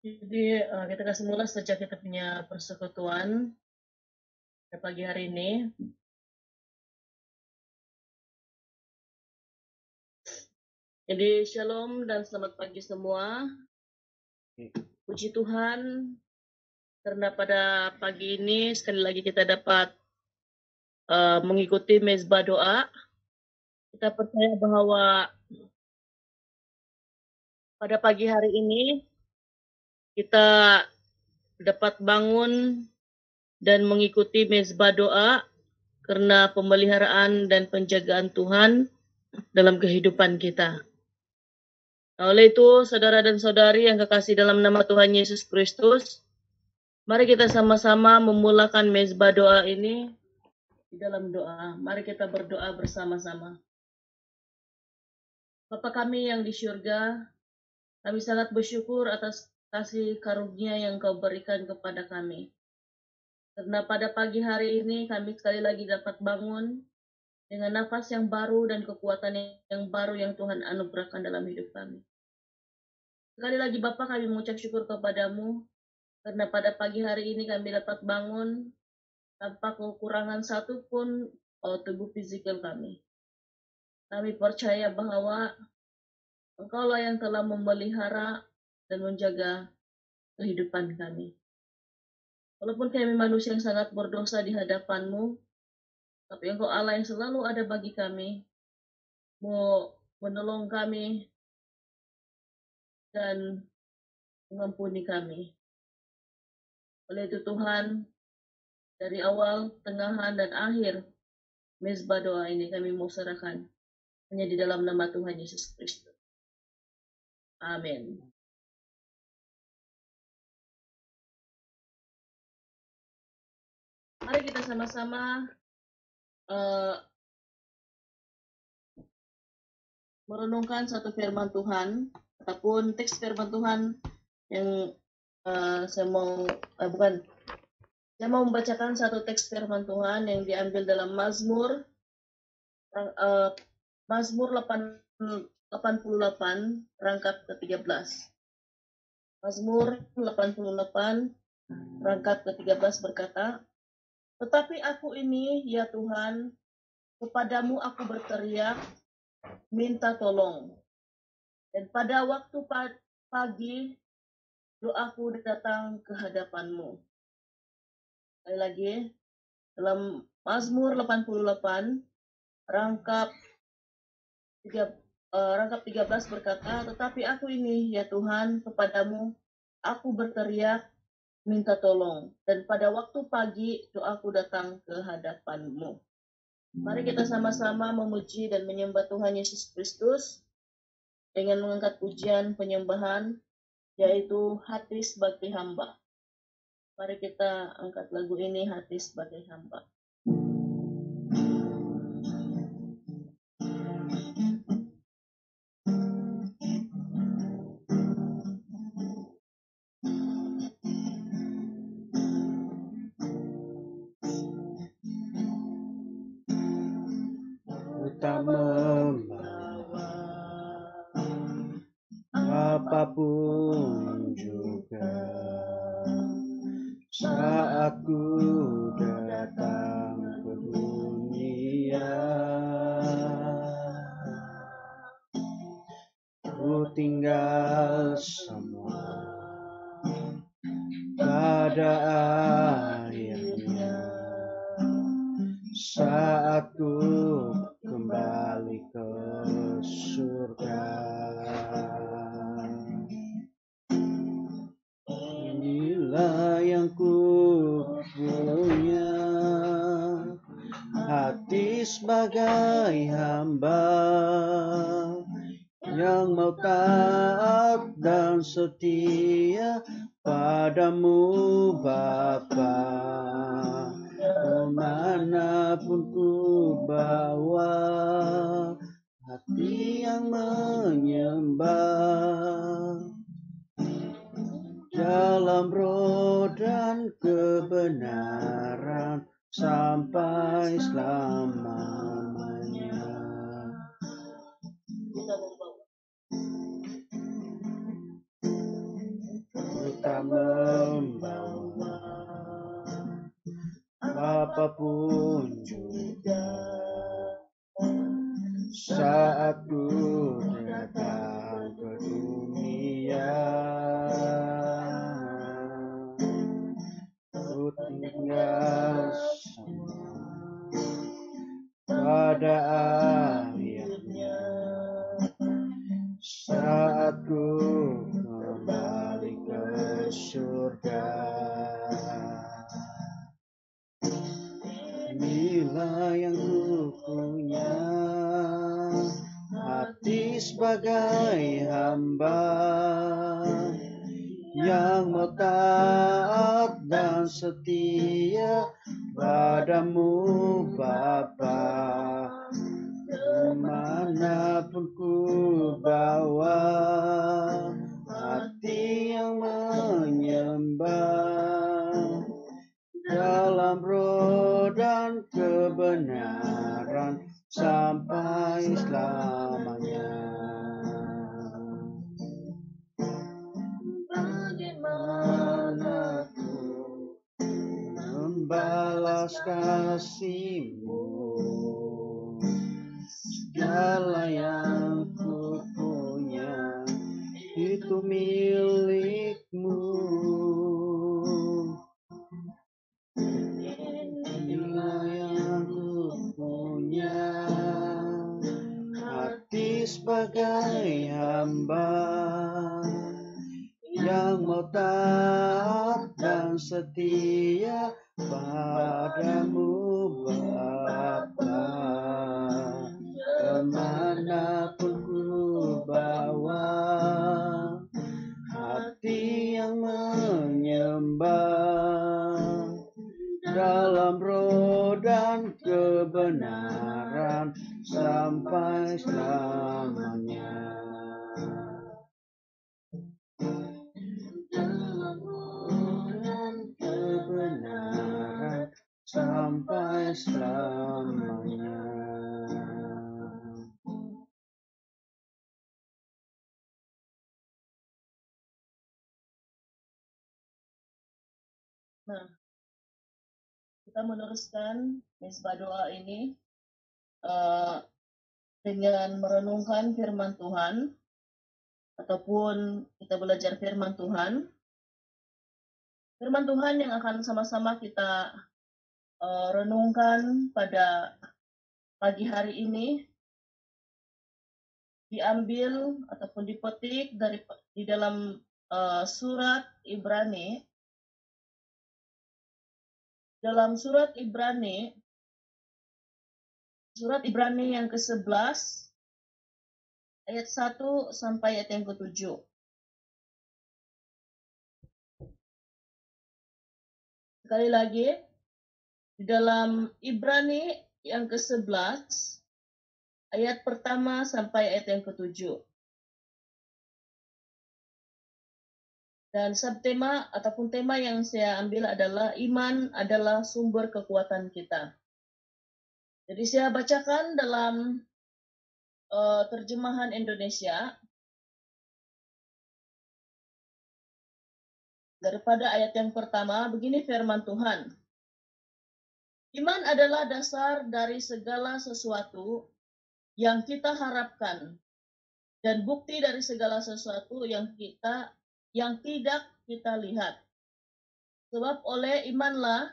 Jadi kita kasih mulai sejak kita punya persekutuan pada pagi hari ini. Jadi shalom dan selamat pagi semua. Puji Tuhan karena pada pagi ini sekali lagi kita dapat mengikuti mezbah doa. Kita percaya bahwa pada pagi hari ini kita dapat bangun dan mengikuti mezbah doa karena pemeliharaan dan penjagaan Tuhan dalam kehidupan kita. Nah, oleh itu, saudara dan saudari yang kekasih dalam nama Tuhan Yesus Kristus, mari kita sama-sama memulakan mezbah doa ini di dalam doa. Mari kita berdoa bersama-sama. Bapa kami yang di syurga, kami sangat bersyukur atas kasih karunia yang Kau berikan kepada kami. Karena pada pagi hari ini kami sekali lagi dapat bangun dengan nafas yang baru dan kekuatan yang baru yang Tuhan anugerahkan dalam hidup kami. Sekali lagi Bapak, kami mengucap syukur kepadamu karena pada pagi hari ini kami dapat bangun tanpa kekurangan satupun tubuh fisikal kami. Kami percaya bahwa Engkaulah yang telah memelihara dan menjaga kehidupan kami. Walaupun kami manusia yang sangat berdosa di hadapan-Mu, tapi Engkau Allah yang selalu ada bagi kami, mau menolong kami dan mengampuni kami. Oleh itu Tuhan, dari awal, tengahan, dan akhir mezbah doa ini kami mau serahkan hanya di dalam nama Tuhan Yesus Kristus. Amin. Mari kita sama-sama merenungkan satu firman Tuhan ataupun teks firman Tuhan yang saya mau membacakan satu teks firman Tuhan yang diambil dalam Mazmur 88 rangkap ke-13. Mazmur 88 rangkap ke-13 berkata, "Tetapi aku ini, ya Tuhan, kepadamu aku berteriak, minta tolong. Dan pada waktu pagi, doaku datang ke hadapan-Mu." Sekali lagi, dalam Mazmur 88, rangkap 13 berkata, "Tetapi aku ini, ya Tuhan, kepadamu aku berteriak, minta tolong. Dan pada waktu pagi, doaku datang ke hadapan-Mu." Mari kita sama-sama memuji dan menyembah Tuhan Yesus Kristus dengan mengangkat pujian penyembahan, yaitu Hati Sebagai Hamba. Mari kita angkat lagu ini, Hati Sebagai Hamba. Tak membawa apapun juga saat ku datang ke dunia, ku tinggal semua pada akhirnya saat ku kembali ke surga. Inilah yang ku punya, hati sebagai hamba yang mau taat dan setia padamu Bapa. Kemanapun ku bawa, hati yang menyembah dalam roh dan kebenaran sampai selamanya. Ku membawa. Apapun juga saat ku datang ke dunia, ku tinggal semua pada akhirnya. Saat ku kembali ke surga, inilah yang ku punya, hati sebagai hamba yang mau taat dan setia padamu Bapa. Kemanapun ku bawa, hati yang menyembah dalam roh dan kebenaran sampai selamanya. Bagaimana ku membalas kasih-Mu, segala yang ku punya itu milik-Mu. Inilah yang ku punya, hati sebagai hamba yang mau taat dan setia padamu Bapa. Kemanapun ku bawa, hati yang menyembah dalam roh dan kebenaran sampai selamanya. Dalam roh dan kebenaran sampai selamanya. Nah, kita meneruskan misbah doa ini dengan merenungkan firman Tuhan, ataupun kita belajar firman Tuhan. Firman Tuhan yang akan sama-sama kita renungkan pada pagi hari ini diambil ataupun dipetik di dalam surat Ibrani. Dalam surat Ibrani yang ke-11 ayat 1 sampai ayat yang ke-7. Sekali lagi, di dalam Ibrani yang ke-11 ayat pertama sampai ayat yang ke-7. Dan subtema ataupun tema yang saya ambil adalah iman adalah sumber kekuatan kita. Jadi saya bacakan dalam terjemahan Indonesia daripada ayat yang pertama. Begini firman Tuhan. Iman adalah dasar dari segala sesuatu yang kita harapkan dan bukti dari segala sesuatu yang tidak kita lihat. Sebab oleh imanlah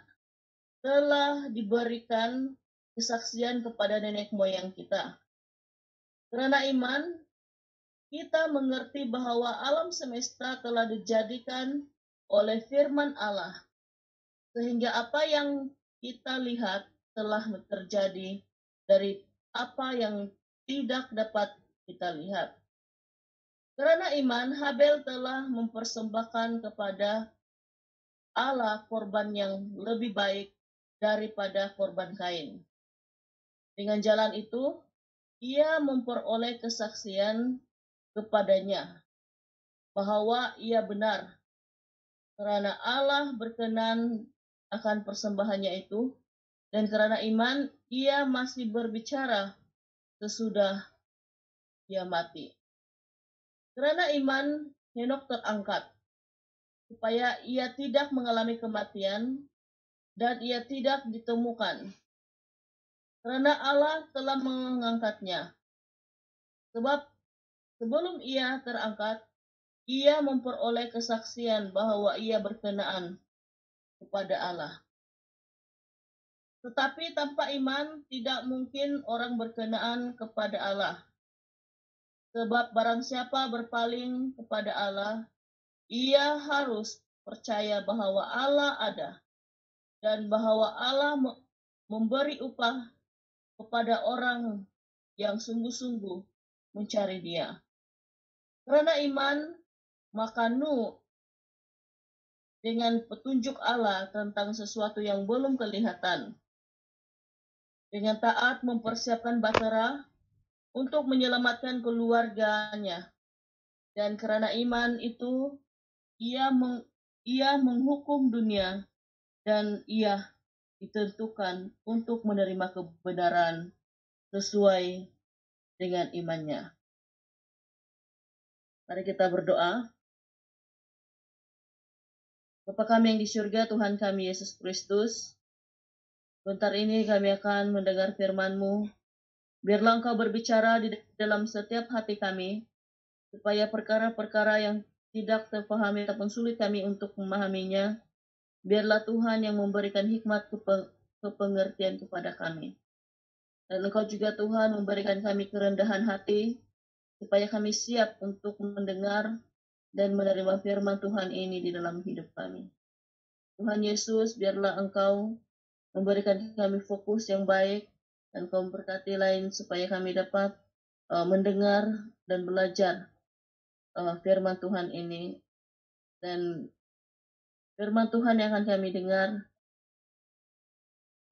telah diberikan kesaksian kepada nenek moyang kita. Karena iman, kita mengerti bahwa alam semesta telah dijadikan oleh firman Allah, sehingga apa yang kita lihat telah terjadi dari apa yang tidak dapat kita lihat. Karena iman, Habel telah mempersembahkan kepada Allah korban yang lebih baik daripada korban Kain. Dengan jalan itu, ia memperoleh kesaksian kepadanya bahwa ia benar, karena Allah berkenan akan persembahannya itu, dan karena iman ia masih berbicara sesudah ia mati. Karena iman Henok terangkat supaya ia tidak mengalami kematian dan ia tidak ditemukan. Karena Allah telah mengangkatnya. Sebab sebelum ia terangkat, ia memperoleh kesaksian bahwa ia berkenaan kepada Allah. Tetapi tanpa iman tidak mungkin orang berkenaan kepada Allah. Sebab barang siapa berpaling kepada Allah, ia harus percaya bahwa Allah ada dan bahwa Allah memberi upah kepada orang yang sungguh-sungguh mencari Dia. Karena iman, maka Nuh dengan petunjuk Allah tentang sesuatu yang belum kelihatan, dengan taat mempersiapkan bahtera untuk menyelamatkan keluarganya. Dan karena iman itu, ia menghukum dunia dan ia ditentukan untuk menerima kebenaran sesuai dengan imannya. Mari kita berdoa. Bapa kami yang di surga, Tuhan kami Yesus Kristus, sebentar ini kami akan mendengar firman-Mu. Biarlah Engkau berbicara di dalam setiap hati kami, supaya perkara-perkara yang tidak terpahami ataupun sulit kami untuk memahaminya, biarlah Tuhan yang memberikan hikmat kepengertian kepada kami. Dan Engkau juga Tuhan memberikan kami kerendahan hati, supaya kami siap untuk mendengar dan menerima firman Tuhan ini di dalam hidup kami. Tuhan Yesus, biarlah Engkau memberikan kami fokus yang baik, dan Engkau memberkati lain supaya kami dapat mendengar dan belajar firman Tuhan ini. Dan firman Tuhan yang akan kami dengar,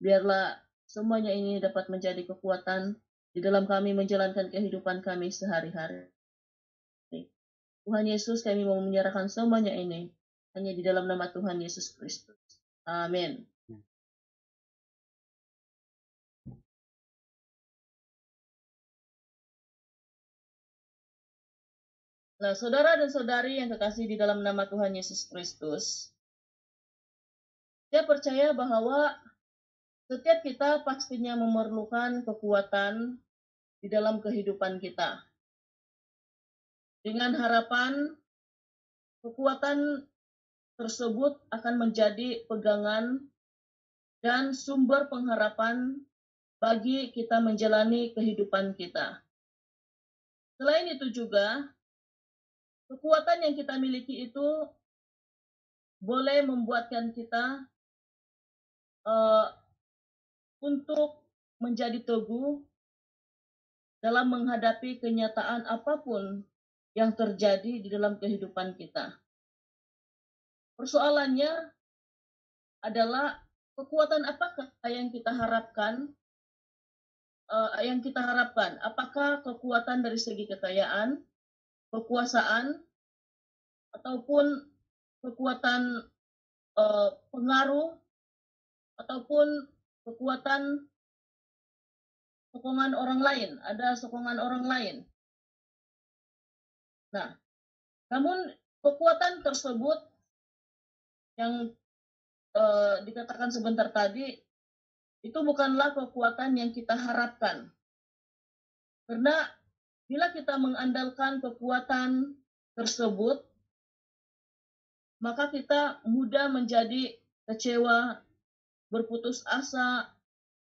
biarlah semuanya ini dapat menjadi kekuatan di dalam kami menjalankan kehidupan kami sehari-hari. Tuhan Yesus, kami mau menyerahkan semuanya ini hanya di dalam nama Tuhan Yesus Kristus. Amin. Nah, saudara dan saudari yang kekasih di dalam nama Tuhan Yesus Kristus, saya percaya bahwa setiap kita pastinya memerlukan kekuatan di dalam kehidupan kita. Dengan harapan kekuatan tersebut akan menjadi pegangan dan sumber pengharapan bagi kita menjalani kehidupan kita. Selain itu juga, kekuatan yang kita miliki itu boleh membuatkan kita untuk menjadi teguh dalam menghadapi kenyataan apapun yang terjadi di dalam kehidupan kita. Persoalannya adalah kekuatan apakah yang kita harapkan? Apakah kekuatan dari segi kekayaan, kekuasaan, ataupun kekuatan pengaruh, ataupun kekuatan sokongan orang lain, ada sokongan orang lain. Nah, namun kekuatan tersebut yang dikatakan sebentar tadi, itu bukanlah kekuatan yang kita harapkan. Karena bila kita mengandalkan kekuatan tersebut, maka kita mudah menjadi kecewa, berputus asa,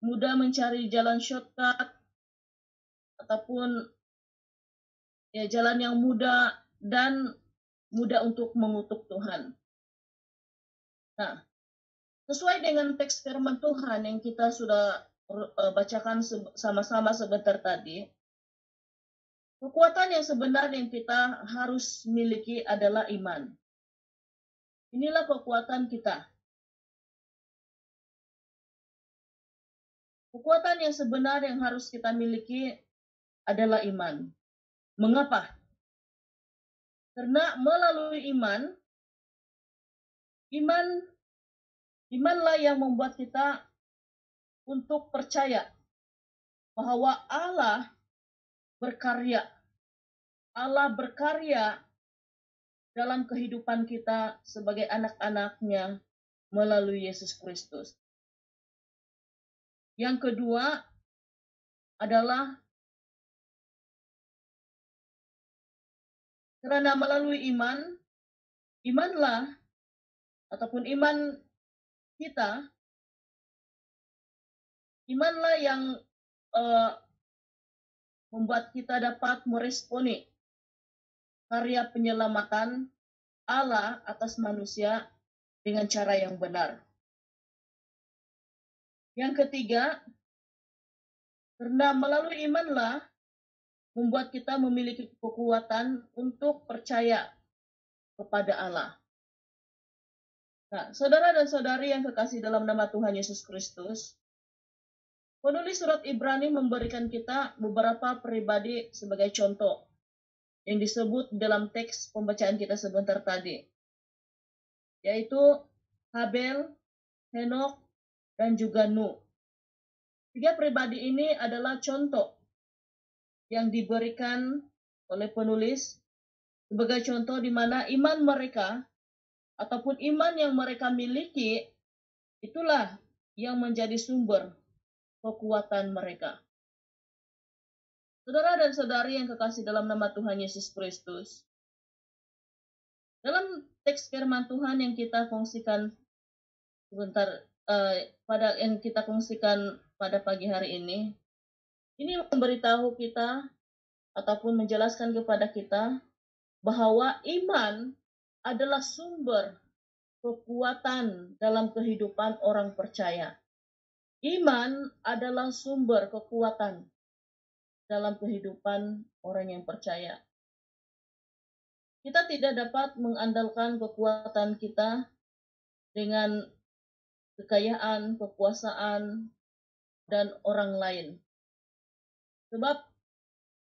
mudah mencari jalan shortcut, ataupun jalan yang mudah dan mudah untuk mengutuk Tuhan. Nah, sesuai dengan teks firman Tuhan yang kita sudah bacakan sama-sama sebentar tadi, kekuatan yang sebenarnya yang kita harus miliki adalah iman. Inilah kekuatan kita. Kekuatan yang sebenarnya yang harus kita miliki adalah iman. Mengapa? Karena melalui imanlah yang membuat kita untuk percaya bahwa Allah berkarya. Allah berkarya dalam kehidupan kita sebagai anak-anaknya melalui Yesus Kristus. Yang kedua adalah karena melalui imanlah ataupun imanlah yang eh, membuat kita dapat meresponi karya penyelamatan Allah atas manusia dengan cara yang benar. Yang ketiga, karena melalui imanlah membuat kita memiliki kekuatan untuk percaya kepada Allah. Nah, saudara dan saudari yang kekasih dalam nama Tuhan Yesus Kristus, penulis surat Ibrani memberikan kita beberapa pribadi sebagai contoh yang disebut dalam teks pembacaan kita sebentar tadi, yaitu Habel, Henok, dan juga Nuh. Tiga pribadi ini adalah contoh yang diberikan oleh penulis sebagai contoh di mana iman mereka ataupun iman yang mereka miliki itulah yang menjadi sumber kekuatan mereka. Saudara dan saudari yang kekasih dalam nama Tuhan Yesus Kristus, dalam teks firman Tuhan yang kita kongsikan pada pagi hari ini memberitahu kita ataupun menjelaskan kepada kita bahwa iman adalah sumber kekuatan dalam kehidupan orang percaya. Iman adalah sumber kekuatan dalam kehidupan orang yang percaya. Kita tidak dapat mengandalkan kekuatan kita dengan kekayaan, kekuasaan, dan orang lain. Sebab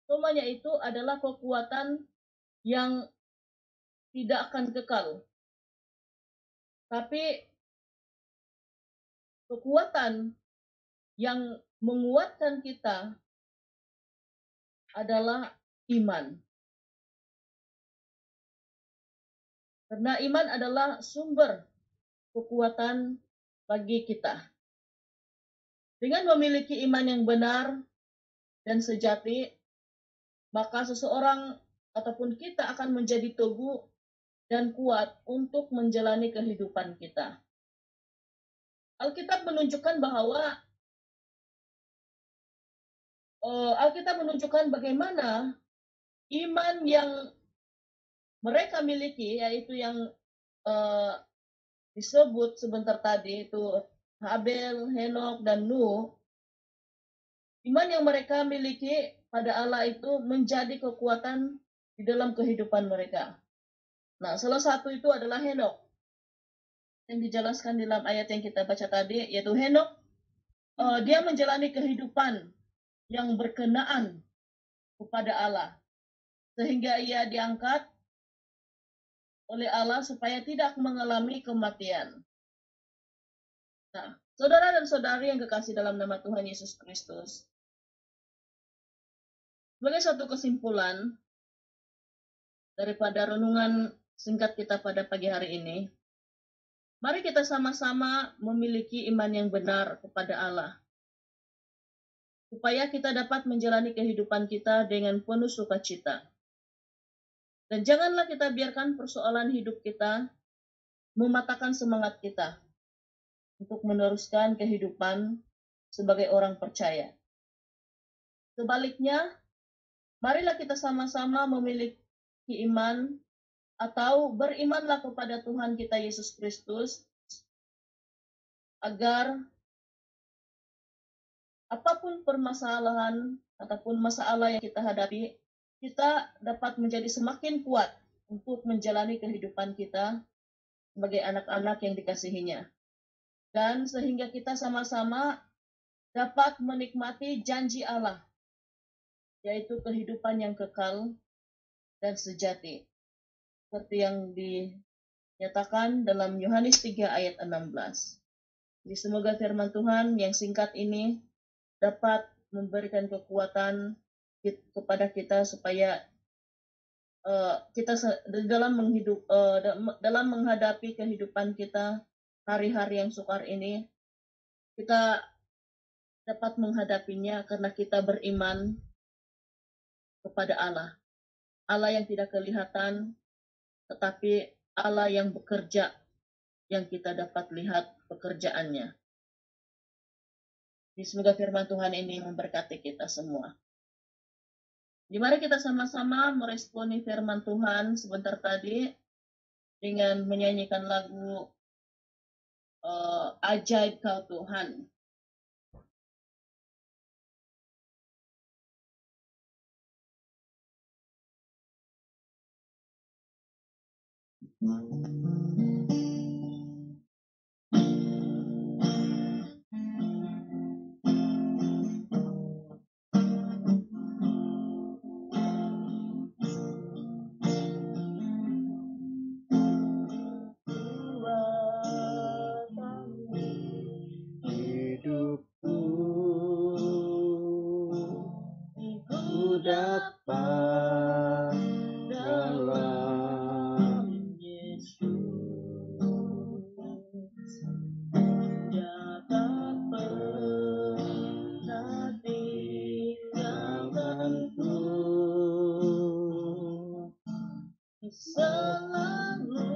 semuanya itu adalah kekuatan yang tidak akan kekal. Tapi kekuatan yang menguatkan kita adalah iman. Karena iman adalah sumber kekuatan bagi kita. Dengan memiliki iman yang benar dan sejati, maka seseorang ataupun kita akan menjadi teguh dan kuat untuk menjalani kehidupan kita. Alkitab menunjukkan bagaimana iman yang mereka miliki, yaitu yang disebut sebentar tadi, itu Habel, Henok, dan Nuh. Iman yang mereka miliki pada Allah itu menjadi kekuatan di dalam kehidupan mereka. Nah, salah satu itu adalah Henok yang dijelaskan dalam ayat yang kita baca tadi, yaitu Henok dia menjalani kehidupan yang berkenaan kepada Allah, sehingga ia diangkat oleh Allah supaya tidak mengalami kematian. Nah, saudara dan saudari yang kekasih dalam nama Tuhan Yesus Kristus, sebagai satu kesimpulan daripada renungan singkat kita pada pagi hari ini, mari kita sama-sama memiliki iman yang benar kepada Allah, supaya kita dapat menjalani kehidupan kita dengan penuh sukacita. Dan janganlah kita biarkan persoalan hidup kita mematahkan semangat kita untuk meneruskan kehidupan sebagai orang percaya. Sebaliknya, marilah kita sama-sama memiliki iman atau berimanlah kepada Tuhan kita Yesus Kristus, agar apapun permasalahan ataupun masalah yang kita hadapi, kita dapat menjadi semakin kuat untuk menjalani kehidupan kita sebagai anak-anak yang dikasihinya. Dan sehingga kita sama-sama dapat menikmati janji Allah, yaitu kehidupan yang kekal dan sejati, seperti yang dinyatakan dalam Yohanes 3 ayat 16. Jadi semoga firman Tuhan yang singkat ini dapat memberikan kekuatan kepada kita supaya kita dalam menghadapi kehidupan kita hari-hari yang sukar ini, kita dapat menghadapinya karena kita beriman kepada Allah. Allah yang tidak kelihatan, tetapi Allah yang bekerja, yang kita dapat lihat pekerjaannya. Semoga firman Tuhan ini memberkati kita semua. Mari kita sama-sama meresponi firman Tuhan sebentar tadi dengan menyanyikan lagu Ajaib Kau Tuhan. Hidupku ku dapat dalam Yesus. Dia tak pernah tinggalkanku, selalu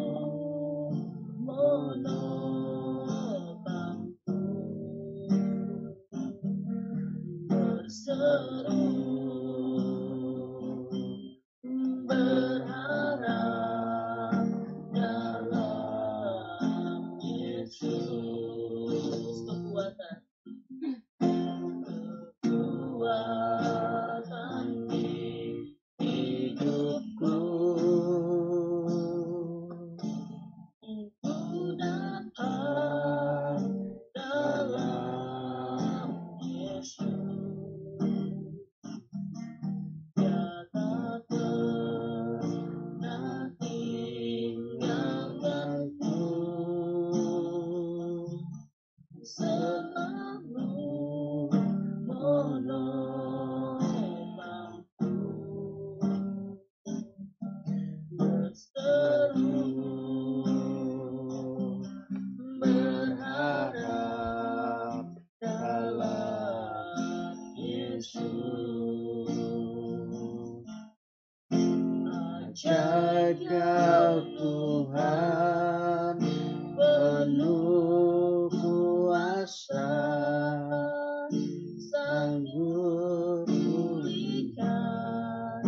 menopangku, berseru berharap dalam Yesus. Kekuatan di hidupku. ku dapat dalam Yesus. Dia tak pernah tinggalkanku, selalu menopangku, berseru berharap dalam Yesus. Ajaib Kau Tuhan, penuh kuasa, sanggup pulihkan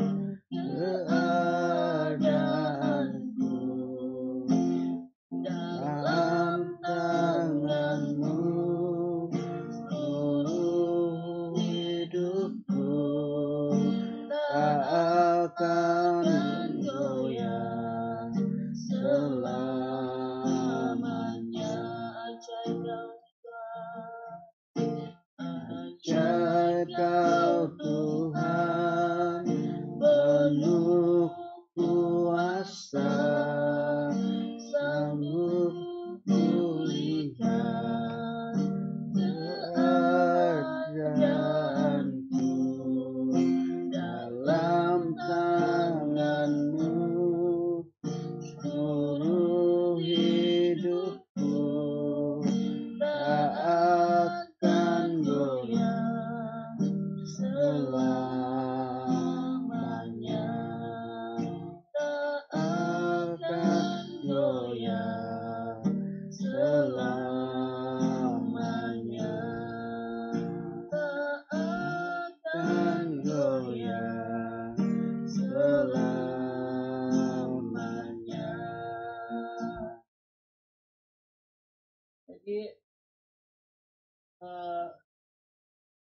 keadaanku. Dalam tangan-Mu seluruh hidupku tak akan goyah selamanya. Ajaib Kau Tuhan, penuh kuasa, sanggup pulihkan keadaanku. Dalam tangan-Mu seluruh hidupku tak akan goyah selamanya, tak akan goyah selamanya, tak akan goyah selamanya. Jadi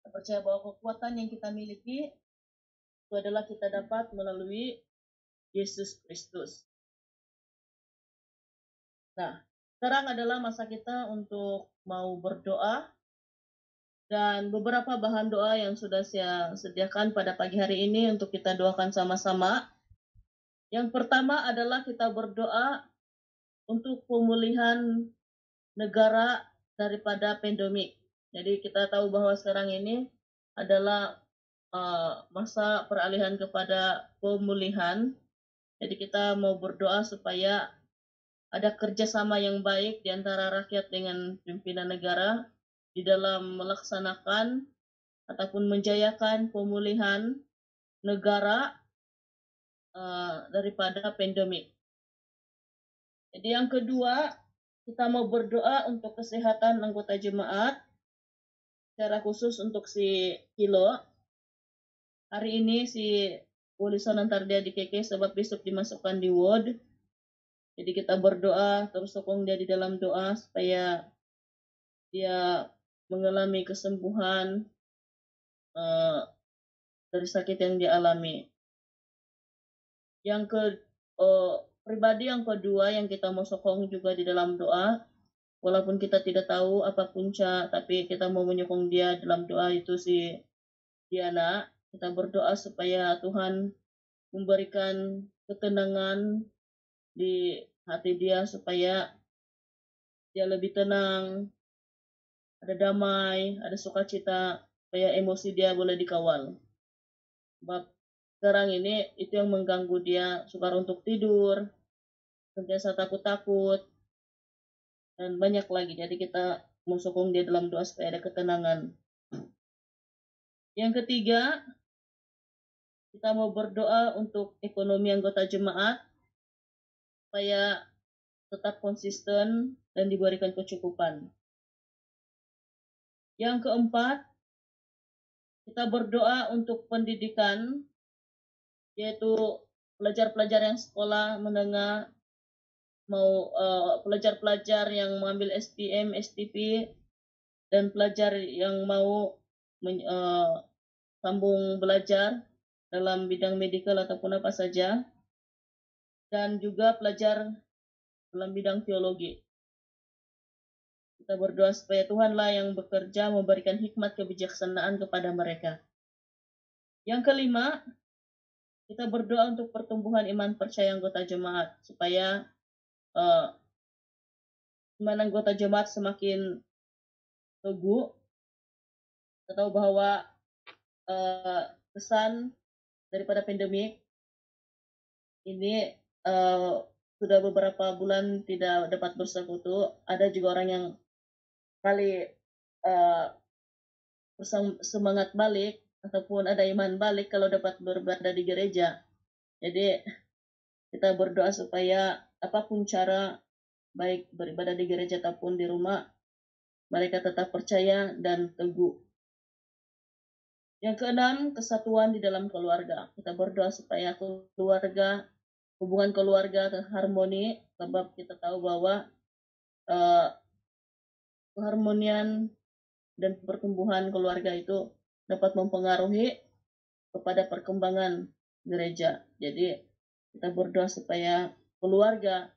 saya percaya bahwa kekuatan yang kita miliki itu adalah kita dapat melalui Yesus Kristus. Nah, sekarang adalah masa kita untuk mau berdoa, dan beberapa bahan doa yang sudah saya sediakan pada pagi hari ini untuk kita doakan sama-sama. Yang pertama adalah kita berdoa untuk pemulihan negara daripada pandemik. Jadi kita tahu bahwa sekarang ini adalah masa peralihan kepada pemulihan, Jadi kita mau berdoa supaya ada kerjasama yang baik di antara rakyat dengan pimpinan negara di dalam melaksanakan ataupun menjayakan pemulihan negara daripada pandemik. Jadi yang kedua, kita mau berdoa untuk kesehatan anggota jemaat, secara khusus untuk si Kilo. Hari ini si Wilson antar dia di KK sebab besok dimasukkan di ward. Jadi kita berdoa, terus sokong dia di dalam doa supaya dia mengalami kesembuhan dari sakit yang dia alami. Pribadi yang kedua yang kita mau sokong juga di dalam doa, walaupun kita tidak tahu apa punca, tapi kita mau menyokong dia dalam doa, itu si Diana. Kita berdoa supaya Tuhan memberikan ketenangan di hati dia, supaya dia lebih tenang, ada damai, ada sukacita, supaya emosi dia boleh dikawal. Sebab sekarang ini itu yang mengganggu dia, sukar untuk tidur, sentiasa takut-takut, dan banyak lagi. Jadi kita mau sokong dia dalam doa supaya ada ketenangan. Yang ketiga, kita mau berdoa untuk ekonomi anggota jemaat supaya tetap konsisten dan diberikan kecukupan. Yang keempat, kita berdoa untuk pendidikan, yaitu pelajar-pelajar yang sekolah menengah, mau pelajar-pelajar yang mengambil STM, STP, dan pelajar yang mau sambung belajar dalam bidang medikal ataupun apa saja, dan juga pelajar dalam bidang teologi. Kita berdoa supaya Tuhanlah yang bekerja memberikan hikmat kebijaksanaan kepada mereka. Yang kelima, kita berdoa untuk pertumbuhan iman percaya anggota jemaat, supaya iman anggota jemaat semakin teguh. Kita tahu bahwa kesan daripada pandemik ini sudah beberapa bulan tidak dapat bersekutu. Ada juga orang yang kali semangat balik ataupun ada iman balik kalau dapat beribadah di gereja. Jadi kita berdoa supaya apapun cara, baik beribadah di gereja ataupun di rumah, mereka tetap percaya dan teguh. Yang keenam, kesatuan di dalam keluarga. Kita berdoa supaya hubungan keluarga harmoni, sebab kita tahu bahwa keharmonian dan pertumbuhan keluarga itu dapat mempengaruhi kepada perkembangan gereja. Jadi kita berdoa supaya keluarga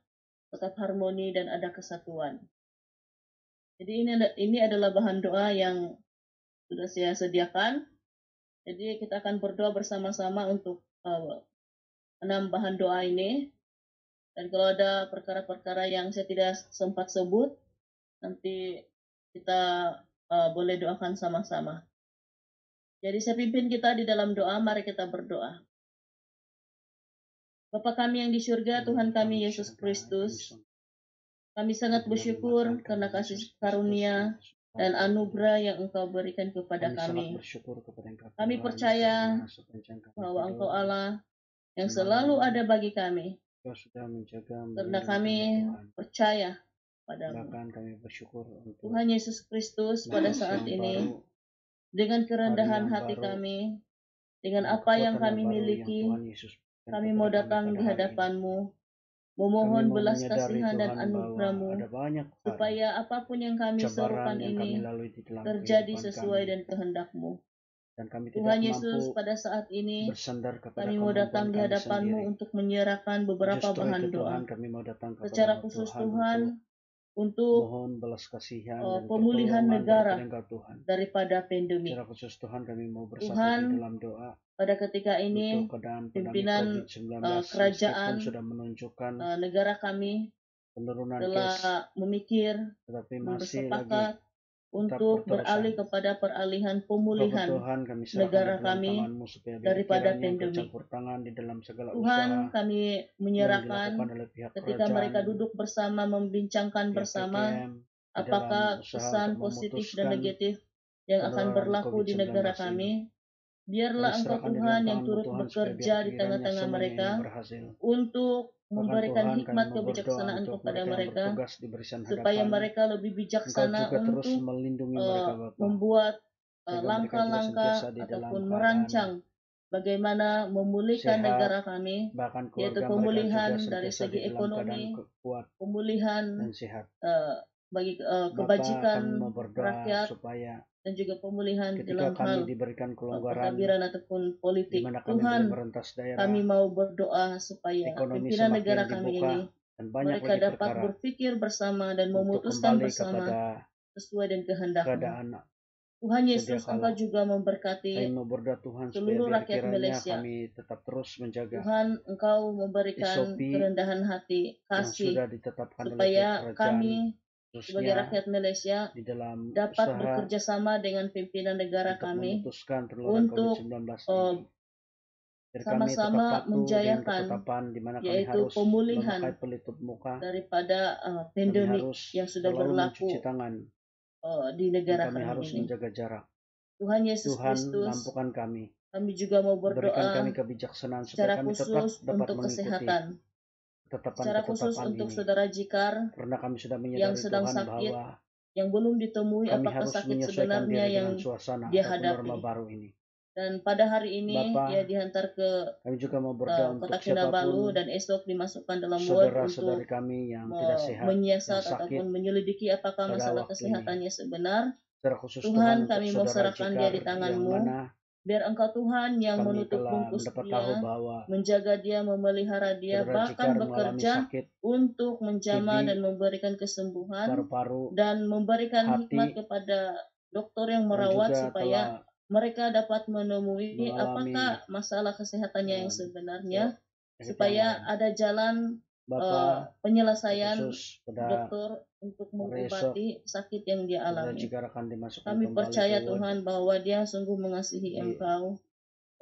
tetap harmoni dan ada kesatuan. Jadi ini adalah bahan doa yang sudah saya sediakan. Jadi kita akan berdoa bersama-sama untuk 6 bahan doa ini. Dan kalau ada perkara-perkara yang saya tidak sempat sebut, nanti kita boleh doakan sama-sama. Jadi saya pimpin kita di dalam doa, mari kita berdoa. Bapa kami yang di surga, Tuhan kami Yesus Kristus, kami sangat bersyukur karena kasih karunia dan anugerah yang Engkau berikan kepada kami. Kami percaya bahwa Engkau Allah yang selalu ada bagi kami, karena kami percaya padamu. Tuhan Yesus Kristus, pada saat ini, dengan kerendahan hati kami, dengan apa yang kami miliki, kami mau datang di hadapan-Mu, memohon belas kasihan dan anugerah-Mu, supaya apapun yang kami serukan ini terjadi sesuai dan kehendak-Mu. Tuhan Yesus, pada saat ini kami mau datang di hadapan-Mu untuk menyerahkan beberapa bahan doa. Secara khusus Tuhan, untuk mohon belas kasihan dan pemulihan negara Tuhan. daripada pandemi. Secara khusus Tuhan kami mau bersatu Tuhan, di dalam doa. Pada ketika ini pimpinan kerajaan sudah menunjukkan negara kami penurunan telah memikir, tetapi masih bersepakat untuk beralih berterusan. kepada peralihan Bapa pemulihan Tuhan, kami serahkan negara di dalam kami tangan-Mu supaya biar daripada kiranya Engkau pandemi. campur tangan di dalam segala Tuhan, usaha kami yang dilakukan menyerahkan oleh pihak ketika kerajaan, mereka duduk bersama membincangkan pihak bersama KKM, di dalam apakah usaha pesan untuk positif dan memutuskan negatif yang akan penularan berlaku di COVID-19 negara ini. kami. Kami Biarlah Engkau serahkan di dalam Tuhan yang tangan-Mu turut Tuhan supaya biar bekerja di kiranya tengah-tengah semuanya mereka ini berhasil. untuk Bahkan memberikan Tuhan, kami hikmat mau berdoa kebijaksanaan untuk kepada mereka yang mereka bertugas di barisan supaya hadapan. mereka lebih Engkau bijaksana juga terus untuk melindungi mereka Bapa, membuat jaga mereka juga langkah-langkah sentiasa di dalam ataupun keadaan merancang bagaimana memulihkan sehat, negara kami, bahkan yaitu keluarga mereka pemulihan juga dari sentiasa segi di dalam keadaan ekonomi, kuat pemulihan dan sehat. bagi Bapa, kebajikan kami mau berdoa rakyat, supaya dan juga pemulihan ketika dalam kami hal diberikan kelonggaran, pentadbiran ataupun di politik. mana kami boleh Tuhan, merentas daerah, kami mau berdoa supaya ekonomi pimpinan semakin negara kami dibuka, ini dan banyak mereka lagi dapat perkara berpikir bersama dan untuk memutuskan kembali bersama kepada sesuai dengan kehendak-Mu. keadaan Tuhan sedia Yesus, kala. Engkau juga Kami memberkati mau berdoa Tuhan supaya seluruh biar rakyat kiranya Malaysia. kami tetap terus menjaga Tuhan, Engkau memberikan SOP kerendahan hati, yang kasih, sudah ditetapkan oleh pihak supaya kerajaan, kami sebagai khususnya rakyat Malaysia di dalam dapat usaha bekerja sama dengan pimpinan negara untuk kami memutuskan penularan untuk COVID-19 uh, ini. Biar kami tetap sama-sama patuh dengan menjayakan ketetapan di mana kami yaitu harus pemulihan memakai pelitup muka, daripada kami pandemik harus yang sudah selalu berlaku mencuci tangan, di dan negara kami kami harus ini. menjaga jarak. Tuhan Yesus Tuhan, Kristus, mampukan kami, kami juga mau berikan kami berdoa kebijaksanaan supaya secara kami tetap khusus dapat untuk mengikuti kesehatan, secara khusus ketetapan-ketetapan untuk ini. saudara Jikar Karena kami sudah yang menyadari sedang Tuhan sakit, bahwa yang belum ditemui kami apakah harus sakit menyesuaikan sebenarnya diri yang dengan suasana dia ataupun norma hadapi. baru ini. Dan pada hari ini Bapa, ia dihantar ke kami juga mau berdoa untuk Kota Kinabalu siapapun dan esok dimasukkan dalam ward saudara-saudari untuk kami yang tidak sehat, yang menyiasat sakit ataupun menyelidiki apakah pada masalah waktu ini. kesehatannya sebenar. Secara khusus Tuhan, Tuhan, untuk kami mau saudara serahkan dia Jikar di yang tangan-Mu, mana biar Engkau Tuhan yang kami menutup telah bungkus mendapat tahu dia, bahwa menjaga dia, memelihara dia, saudara bahkan Jikar mengalami bekerja sakit untuk menjamah TB, dan memberikan kesembuhan paru-paru, dan memberikan hikmat hati, kepada dokter yang dan merawat juga supaya telah mereka dapat menemui mengalami apakah masalah kesehatannya yang sebenarnya, penyakit yang supaya lain. ada jalan Bapa, penyelesaian khusus pada dokter untuk hari esok, mengobati sakit yang dia saudara alami. Jikar akan dimasukkan Kami kembali percaya ke ward Tuhan bahwa dia sungguh mengasihi di Engkau.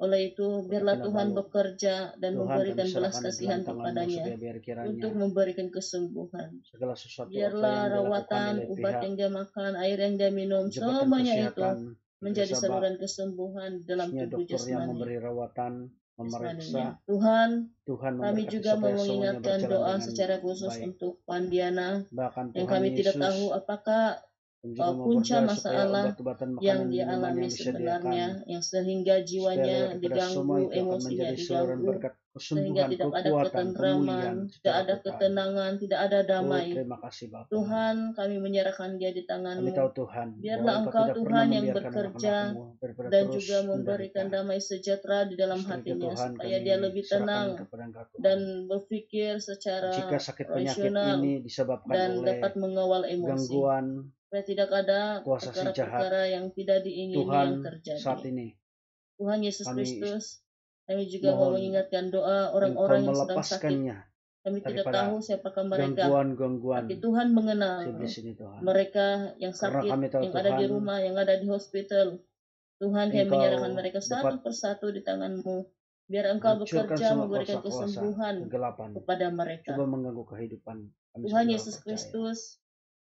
Oleh itu, Kota biarlah Tuhan Kinabalu. bekerja dan Tuhan, kami memberikan belas serahkan di dalam kasihan tangan-Mu kepadanya supaya biar kiranya untuk memberikan kesembuhan. segala sesuatu apa Biarlah yang dilakukan rawatan, oleh obat pihak yang dia makan, air yang dia minum, jabatan semuanya itu kesehatan menjadi Desa Ba, saluran kesembuhan dalam khususnya tubuh dokter yang jasmani. memberi rawatan, memeriksa. Tuhan, Tuhan kami memberkati juga supaya mau semuanya mengingatkan berjalan doa dengan secara khusus baik. untuk Pandiana Bahkan yang Tuhan kami tidak Yesus, tahu apakah kami juga mau punca berdoa supaya masalah obat-obatan yang makanan dia minuman alami yang disediakan sebenarnya, yang sehingga supaya jiwanya lewat kepada semua diganggu, itu akan emosinya menjadi saluran diganggu, berkat sehingga kesembuhan, tidak ada kekuatan, ketentraman, pemulihan tidak secara ada total. ketenangan, tidak ada Oh, damai. terima kasih Bapa. Tuhan, kami menyerahkan dia di Kami Tangan-Mu. tahu Tuhan Biarlah bahwa Engkau Engkau tidak pernah Tuhan yang membiarkan bekerja anak-anak-Mu daripada dan terus juga memberikan menderita. damai sejahtera di dalam Justru itu hatinya, Tuhan, supaya kami dia lebih serahkan tenang kepada Engkau Tuhan. dan berpikir Jika secara sakit penyakit rasional ini disebabkan dan oleh dapat mengawal emosi, gangguan supaya tidak ada kuasa si jahat, perkara-perkara yang tidak diingini Tuhan, yang terjadi. saat ini Tuhan Yesus kami Kristus, kami juga mau mohon mengingatkan doa Engkau orang-orang yang sedang sakit. melepaskannya Kami tidak daripada tahu siapakah mereka, gangguan-gangguan tapi Tuhan mengenal iblis ini Tuhan. mereka yang Karena sakit, kami tahu yang ada di Tuhan, rumah, yang ada di hospital. Tuhan, kami Engkau menyerahkan mereka satu dapat persatu di Tangan-Mu. Biar Engkau hancurkan bekerja semua memberikan kuasa-kuasa kesembuhan kegelapan, kepada mereka. coba mengganggu kehidupan kami Tuhan semua Yesus percaya. Kristus,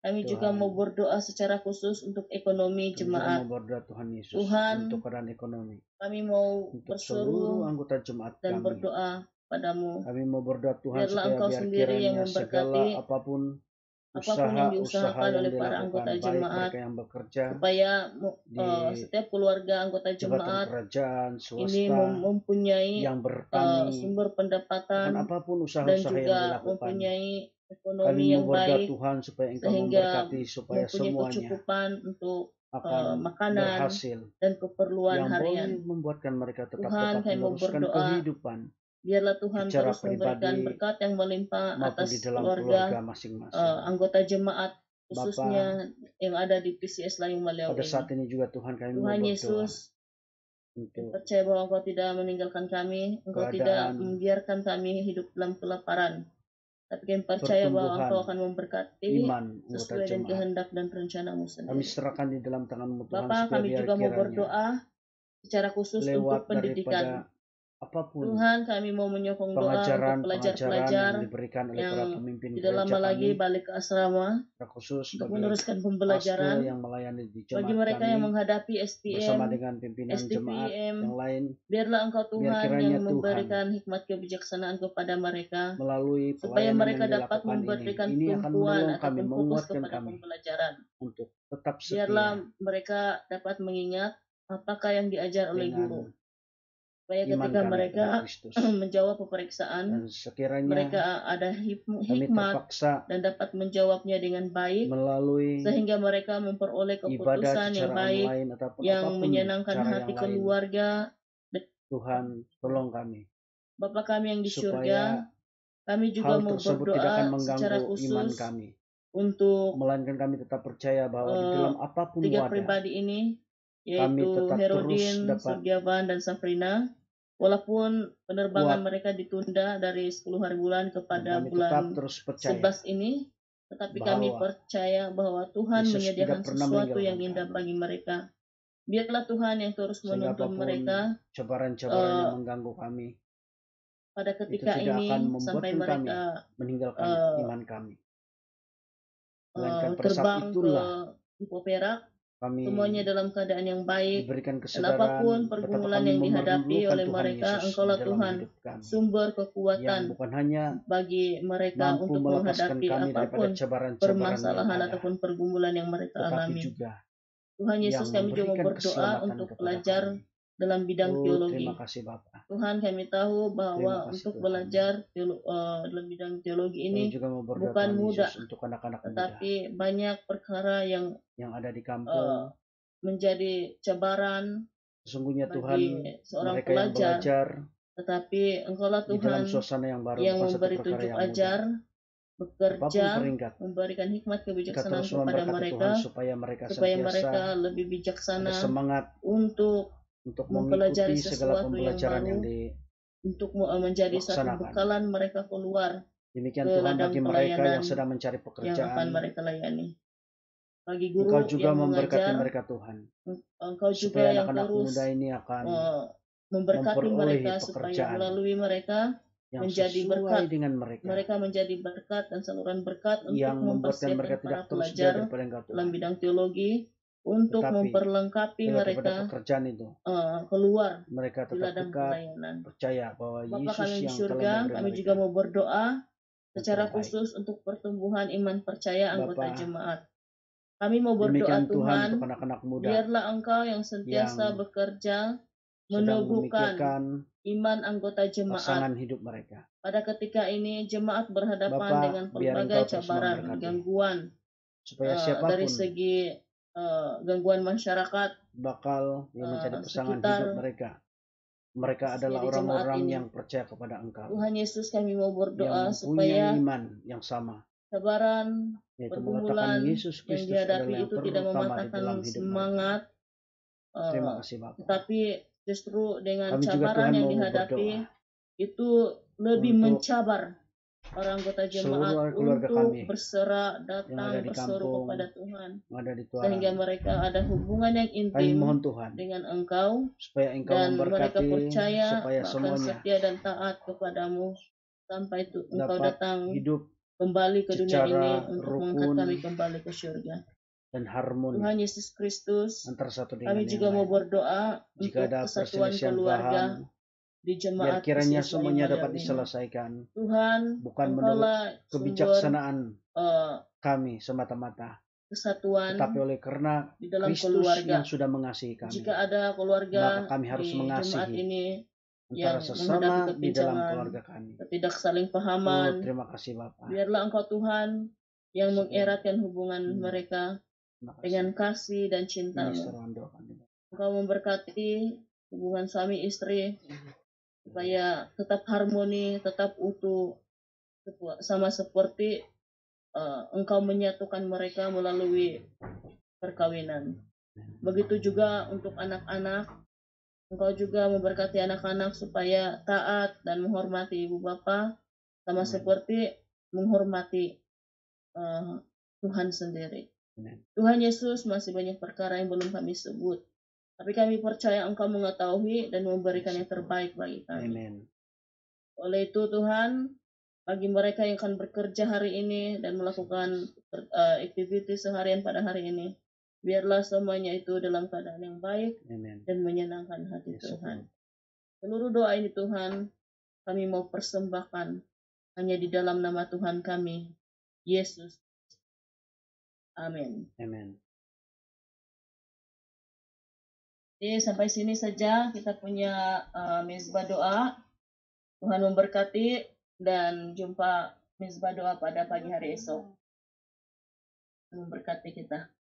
kami juga Tuhan, mau berdoa secara khusus untuk ekonomi kami juga jemaat. mau berdoa Tuhan Yesus Tuhan, untuk keadaan ekonomi, kami mau untuk seluruh berseru anggota jemaat dan kami. berdoa padamu. Kami mau berdoa Tuhan Biarlah supaya Engkau biar sendiri yang kiranya segala memberkati apapun apapun yang usaha-usaha diusahakan yang oleh para dilakukan, anggota baik jemaat, mereka yang bekerja supaya di setiap keluarga anggota jabatan jemaat kerajaan, ini swasta, mempunyai yang bertani, sumber bahkan pendapatan apapun dan usaha-usaha yang juga dilakukan. mempunyai Kami ekonomi mau yang berdoa baik, Tuhan supaya Engkau sehingga memberkati supaya mempunyai semuanya kecukupan untuk akan makanan berhasil, dan keperluan yang harian. boleh membuatkan mereka tetap Tuhan, dapat kami mau meneruskan berdoa, kehidupan biarlah Tuhan secara terus memberikan pribadi berkat yang melimpah maupun di atas dalam keluarga keluarga masing-masing. anggota jemaat, Bapa, khususnya yang ada di PCS Layung Maliau pada saat ini. ini juga Tuhan kami mau Tuhan berdoa Yesus, untuk percaya bahwa Engkau tidak meninggalkan kami, Engkau tidak keadaan membiarkan kami hidup dalam kelaparan. Tapi kami percaya bahwa pertumbuhan Engkau akan memberkati iman anggota sesuai dengan jemaat. kehendak dan rencana-Mu Kami sendiri. serahkan di dalam tangan-Mu Tuhan, Bapa, supaya kami biar juga mau kiranya berdoa secara khusus untuk lewat pendidikan. daripada apapun Tuhan, kami mau menyokong doa untuk pengajaran yang pelajar-pelajar diberikan oleh para yang pemimpin tidak gereja lama lagi kami, balik ke asrama secara khusus untuk bagi meneruskan pastor pembelajaran. yang melayani di Bagi jemaat mereka yang kami, menghadapi bersama SPM, dengan pimpinan jemaat STPM, yang lain, biarlah Engkau biar Tuhan kiranya yang Tuhan memberikan hikmat kebijaksanaan kepada mereka, melalui supaya pelayanan mereka yang dapat dilakukan memberikan ini akan tumpuan menolong kami, ataupun fokus menguatkan kepada kami pembelajaran. untuk tetap Biarlah setia mereka dapat mengingat apakah yang diajar oleh guru, dengan supaya iman ketika kami mereka kepada Kristus. menjawab peperiksaan, Dan sekiranya mereka ada kami hikmat terpaksa dan dapat menjawabnya dengan baik, melalui sehingga mereka memperoleh ibadah keputusan yang secara baik, online ataupun yang apapun menyenangkan cara hati yang lain, keluarga. Tuhan tolong kami Bapa kami yang di supaya surga, kami juga hal mau tersebut tidak akan berdoa secara mengganggu iman khusus kami, untuk melainkan kami tetap percaya bahwa di dalam apapun tiga wadah pribadi ini, kami yaitu tetap terus Herodin, dapat Surgiaban, dan Safrina. Walaupun penerbangan kuat, mereka ditunda dari 10 hari bulan dan kepada kami tetap bulan terus percaya 11 ini, tetapi kami bahwa percaya bahwa Tuhan Yesus menyediakan tidak pernah sesuatu yang meninggalkan indah kami, bagi mereka. Biarlah Tuhan yang terus sehingga menuntun apapun mereka cabaran-cabaran yang mengganggu kami pada itu ketika tidak akan ini sampai membuatkan kami mereka meninggalkan iman kami, melainkan pada saat terbang ke itulah Ipo Perak, kami semuanya dalam keadaan yang baik, diberikan dan kesadaran apapun betapa pergumulan kami yang dihadapi memerlukan oleh Tuhan mereka, Yesus Engkaulah di dalam Tuhan hidup kami, sumber yang kekuatan bukan hanya bagi mereka mampu untuk melepaskan menghadapi kami daripada apapun cabaran-cabaran yang permasalahan ada, ataupun pergumulan yang mereka tetapi alami. juga Tuhan yang Yesus, kami juga memberikan berdoa keselamatan untuk kepada belajar kami. dalam bidang Oh, teologi. terima kasih Bapa. Tuhan, kami tahu Terima bahwa kasih untuk Tuhan. belajar dalam bidang teologi Kami ini juga mau berdoa bukan Tuhan mudah, Yesus untuk anak-anak muda tetapi banyak perkara yang yang ada di kampung. menjadi cabaran Sesungguhnya bagi Tuhan, seorang mereka yang pelajar, belajar tetapi Engkaulah di dalam Tuhan suasana yang baru yang bukan satu memberi perkara tunjuk yang mudah. ajar, Apapun bekerja, peringkat, memberikan hikmat kita kebijaksanaan terus kepada memberkati mereka, Tuhan supaya mereka supaya senantiasa mereka lebih ada bijaksana semangat untuk untuk mempelajari mengikuti segala sesuatu yang pembelajaran baru, yang untuk menjadi satu dilaksanakan. bekalan mereka keluar Demikian ke Tuhan ladang bagi mereka yang pelayanan sedang mencari yang akan pekerjaan. mereka layani. Bagi Engkau guru juga yang memberkati mengajar, mereka Tuhan, Engkau juga supaya yang anak-anak terus muda ini akan memberkati memperoleh mereka supaya pekerjaan melalui mereka yang menjadi sesuai berkat. dengan mereka, Mereka menjadi berkat dan saluran berkat untuk yang membuatkan mereka mempersiapkan tidak para terus pelajar belajar pada Engkau dalam Tuhan, bidang teologi untuk tetapi memperlengkapi lewat daripada mereka pekerjaan itu keluar mereka di tetap ladang dekat, pelayanan. percaya bahwa Bapa Yesus kami di yang telah surga, memberi kami mereka juga mau berdoa yang secara terbaik. khusus untuk pertumbuhan iman percaya anggota Bapa, jemaat. Kami mau berdoa demikian Tuhan Tuhan, untuk anak-anak muda biarlah Engkau yang sentiasa yang bekerja sedang menumbuhkan memikirkan iman anggota jemaat. pasangan hidup mereka. Pada ketika ini jemaat berhadapan Bapa, dengan biar pelbagai Engkau terus cabaran, memberkati, gangguan supaya dari siapapun segi gangguan masyarakat bakal yang menjadi pasangan sekitar hidup mereka. Mereka adalah di jemaat orang-orang ini. yang percaya kepada Engkau, Tuhan Yesus, kami mau yang berdoa mempunyai supaya iman yang sama, cabaran, yaitu pergumulan mengatakan Yesus yang Kristus dihadapi adalah yang itu tidak terutama di mematahkan dalam hidup mereka. semangat, Terima kasih Bapak. tetapi justru dengan Kami juga cabaran Tuhan yang mau dihadapi berdoa itu lebih untuk mencabar para anggota jemaat seluruh keluarga untuk kami berserah yang datang ada di berseru kampung, kepada Tuhan, yang ada di sehingga Tuaran. mereka ada hubungan yang Kami intim mohon Tuhan dengan Engkau, supaya Engkau dan mereka memberkati, percaya supaya akan semuanya setia dan taat kepadamu sampai Engkau dapat datang hidup kembali ke dunia secara ini untuk mengangkat rukun kami kembali ke surga. dan harmoni Tuhan Yesus Kristus, antara satu dengan kami yang juga mau lain. berdoa Jika untuk ada kesatuan perselisihan keluarga paham, di biar jemaat kiranya Yesus semuanya Immanuel dapat ini. diselesaikan, Tuhan, bukan menurut Engkaulah sumber kebijaksanaan eh, kami semata-mata, kesatuan tetapi oleh karena di dalam Kristus keluarga. yang sudah mengasihi kami, Jika ada keluarga maka kami harus di jemaat mengasihi ini antara yang sesama menghadapi di dalam kepincangan, keluarga kami. ketidaksalingpahaman, Terima kasih Bapak. biarlah Engkau Tuhan yang Semoga mengeratkan hubungan mereka terima kasih. dengan kasih dan Ini cinta-Mu. seruan doa kami. Engkau memberkati hubungan suami istri supaya tetap harmoni, tetap utuh, sama seperti Engkau menyatukan mereka melalui perkawinan. Begitu juga untuk anak-anak, Engkau juga memberkati anak-anak supaya taat dan menghormati ibu bapa, sama seperti menghormati Tuhan sendiri. Amen. Tuhan Yesus, masih banyak perkara yang belum kami sebut, tapi kami percaya Engkau mengetahui dan memberikan yang terbaik bagi kami. Amen. Oleh itu Tuhan, bagi mereka yang akan bekerja hari ini dan melakukan aktivitas seharian pada hari ini, biarlah semuanya itu dalam keadaan yang baik Amen. dan menyenangkan hati Yes, Tuhan. Lord. Seluruh doa ini Tuhan, kami mau persembahkan hanya di dalam nama Tuhan kami, Yesus. Amin. Amen. Oke, sampai sini saja kita punya mezbah doa. Tuhan memberkati dan jumpa mezbah doa pada pagi hari esok. Memberkati kita.